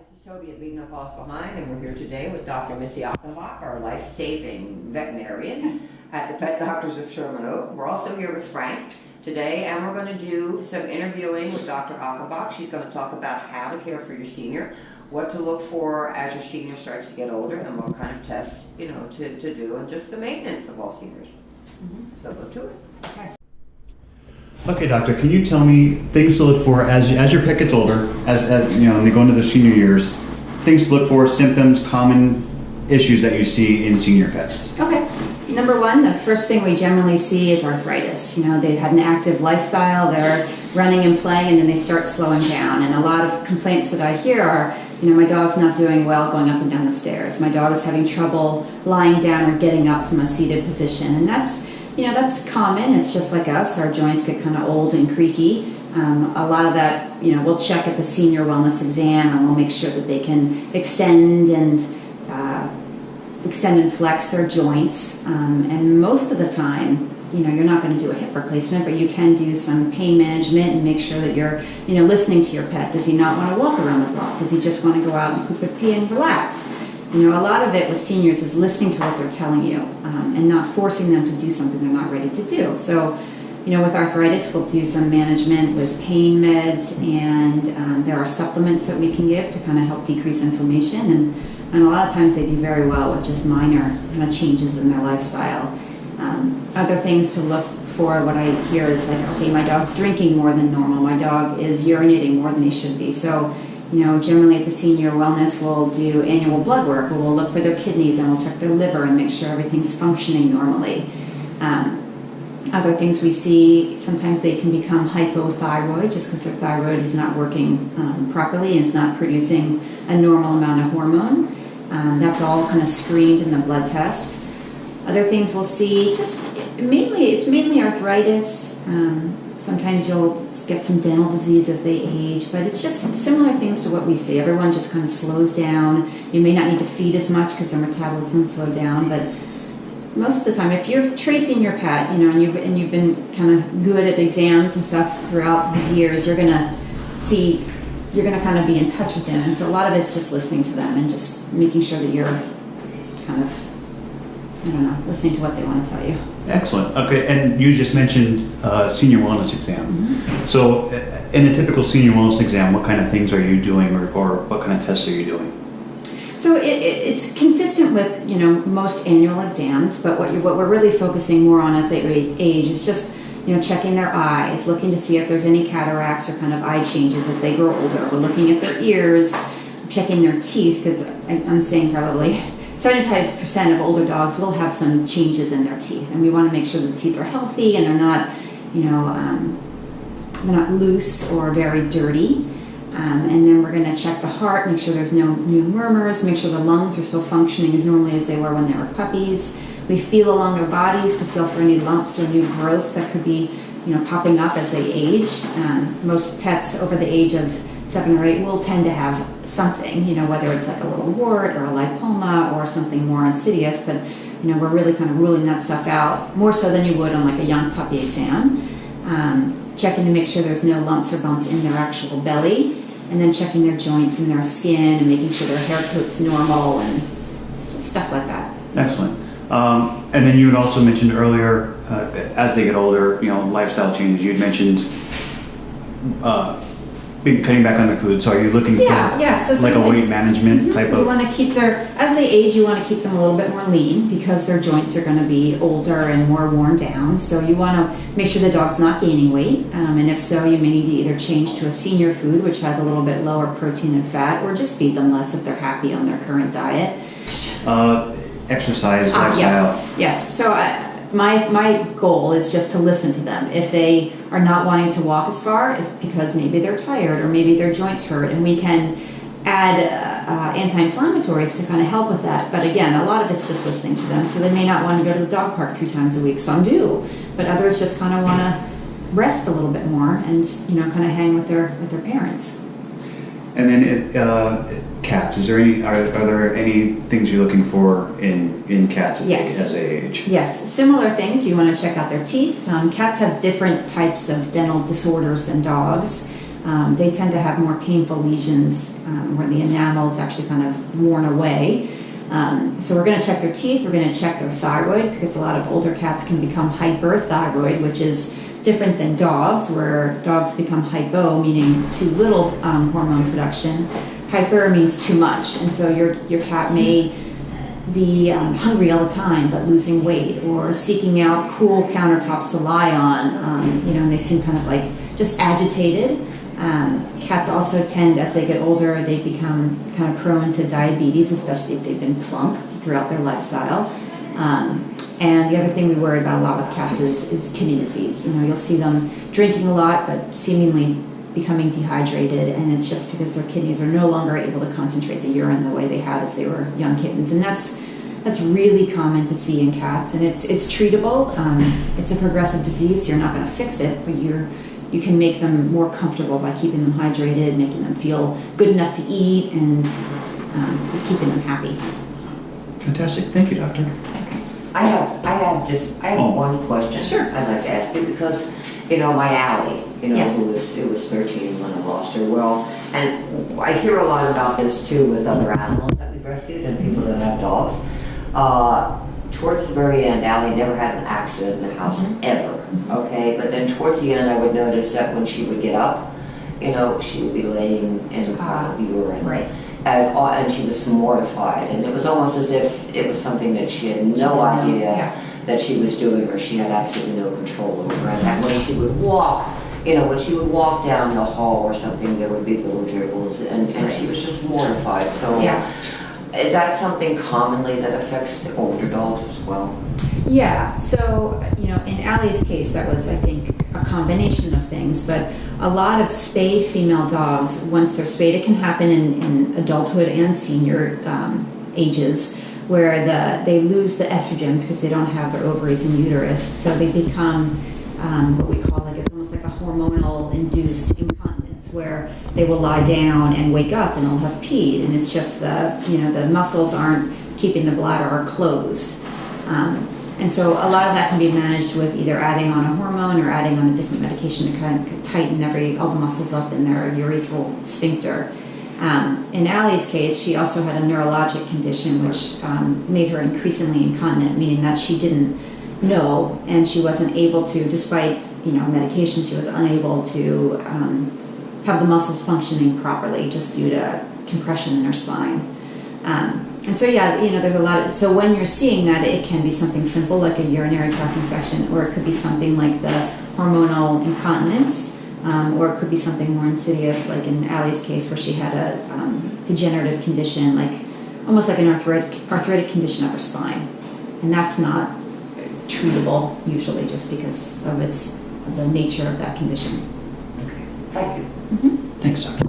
This is Toby at Leave No Paws Behind, and we're here today with Dr. Missy Achenbach, our life-saving veterinarian at the Pet Doctors of Sherman Oak. We're also here with Frank today, and we're going to do some interviewing with Dr. Achenbach. She's going to talk about how to care for your senior, what to look for as your senior starts to get older, and what kind of tests, to do, and just the maintenance of all seniors. So go to it. Okay. Okay, doctor, can you tell me things to look for as your pet gets older, as and they go into the senior years, things to look for, symptoms, common issues that you see in senior pets? Okay. Number one, the first thing we generally see is arthritis. They've had an active lifestyle, they're running and playing, and then they start slowing down. And a lot of complaints that I hear are, my dog's not doing well going up and down the stairs. My dog is having trouble lying down or getting up from a seated position. And that's common. It's just like us. Our joints get kind of old and creaky. A lot of that, we'll check at the senior wellness exam, and we'll make sure that they can extend and flex their joints. And most of the time, you're not going to do a hip replacement, but you can do some pain management and make sure that you're, listening to your pet. Does he not want to walk around the block? Does he just want to go out and poop and pee and relax? A lot of it with seniors is listening to what they're telling you and not forcing them to do something they're not ready to do. So, with arthritis, we'll do some management with pain meds, and there are supplements that we can give to kind of help decrease inflammation. And a lot of times they do very well with just minor kind of changes in their lifestyle. Other things to look for, what I hear is like, okay, my dog's drinking more than normal. My dog is urinating more than he should be. So, generally at the senior wellness, we'll do annual blood work, where we'll look for their kidneys and we'll check their liver and make sure everything's functioning normally. Other things we see, sometimes they can become hypothyroid just because their thyroid is not working properly and it's not producing a normal amount of hormone. That's all kind of screened in the blood test. Other things we'll see, it's mainly arthritis. Sometimes you'll get some dental disease as they age, but it's just similar things to what we see. Everyone just kind of slows down. You may not need to feed as much because their metabolism slow down, but most of the time, if you're tracing your pet, and you've been kind of good at exams and stuff throughout these years, you're gonna kind of be in touch with them. And so a lot of it's just listening to them and just making sure that you're kind of, listening to what they want to tell you. Excellent. Okay, and you just mentioned senior wellness exam. Mm-hmm. So in a typical senior wellness exam, what kind of things are you doing, or what kind of tests are you doing? So it's consistent with, most annual exams, but what we're really focusing more on as they age is just, checking their eyes, looking to see if there's any cataracts or kind of eye changes as they grow older. We're looking at their ears, checking their teeth, because I'm saying probably 75% of older dogs will have some changes in their teeth, and we want to make sure the teeth are healthy and they're not, they're not loose or very dirty. And then we're going to check the heart, make sure there's no new murmurs, make sure the lungs are still functioning as normally as they were when they were puppies. We feel along their bodies to feel for any lumps or new growths that could be, popping up as they age. Most pets over the age of 7 or 8 will tend to have something, whether it's like a little wart or a lipoma or something more insidious, but, we're really kind of ruling that stuff out more so than you would on like a young puppy exam. Checking to make sure there's no lumps or bumps in their actual belly, and then checking their joints and their skin and making sure their hair coat's normal and just stuff like that. Excellent. And then you had also mentioned earlier, as they get older, lifestyle changes. You had mentioned cutting back on their food. So are you looking for so like a weight management type of? You want to keep as they age, you want to keep them a little bit more lean because their joints are going to be older and more worn down. So you want to make sure the dog's not gaining weight. And if so, you may need to either change to a senior food, which has a little bit lower protein and fat, or just feed them less if they're happy on their current diet. Exercise, lifestyle. Yes. So my goal is just to listen to them. If they are not wanting to walk as far, it's because maybe they're tired or maybe their joints hurt, and we can add anti-inflammatories to kind of help with that. But again, a lot of it's just listening to them. So they may not want to go to the dog park 3 times a week. Some do, but others just kind of want to rest a little bit more and kind of hang with their parents. And then cats. Are there any things you're looking for in cats as they age? Yes, similar things. You want to check out their teeth. Cats have different types of dental disorders than dogs. They tend to have more painful lesions where the enamel is actually kind of worn away. So we're going to check their teeth, we're going to check their thyroid, because a lot of older cats can become hyperthyroid, which is different than dogs, where dogs become hypo, meaning too little hormone production. Hyper means too much, and so your cat may be hungry all the time but losing weight, or seeking out cool countertops to lie on, and they seem kind of like just agitated. Cats also tend, as they get older, they become kind of prone to diabetes, especially if they've been plump throughout their lifestyle. And the other thing we worry about a lot with cats is kidney disease. You'll see them drinking a lot but seemingly becoming dehydrated, and it's just because their kidneys are no longer able to concentrate the urine the way they had as they were young kittens. And that's really common to see in cats, and it's treatable. It's a progressive disease, so you're not going to fix it, but you can make them more comfortable by keeping them hydrated, making them feel good enough to eat, and just keeping them happy. Fantastic. Thank you, doctor. I have one question. Sure. I'd like to ask you, because my Allie, Yes. who was 13 when I lost her. Well, and I hear a lot about this too with other animals that we've rescued and people that have dogs. Towards the very end, Allie never had an accident in the house ever. Okay, but then towards the end, I would notice that when she would get up, she would be laying in a pile of urine. Right. And she was mortified, and it was almost as if it was something that she had no idea that she was doing, or she had absolutely no control over. And that when she would walk, when she would walk down the hall or something, there would be little dribbles, and she was just mortified. So, is that something commonly that affects the older dogs as well? Yeah, so, in Allie's case, that was, I think, a combination of things, but a lot of spayed female dogs, once they're spayed, it can happen in adulthood and senior ages, where they lose the estrogen because they don't have their ovaries and uterus, so they become what we call it's almost like a hormonal induced incontinence, where they will lie down and wake up and they'll have peed, and it's just the muscles aren't keeping the bladder closed. And so a lot of that can be managed with either adding on a hormone or adding on a different medication to kind of tighten all the muscles up in their urethral sphincter. In Allie's case, she also had a neurologic condition which made her increasingly incontinent, meaning that she didn't know, and she wasn't able to, despite medication, she was unable to have the muscles functioning properly just due to compression in her spine. And so there's a lot so when you're seeing that, it can be something simple like a urinary tract infection, or it could be something like the hormonal incontinence, or it could be something more insidious like in Allie's case, where she had a degenerative condition, like almost like an arthritic condition of her spine, and that's not treatable usually just because of the nature of that condition. Okay, thank you. Thanks, doctor.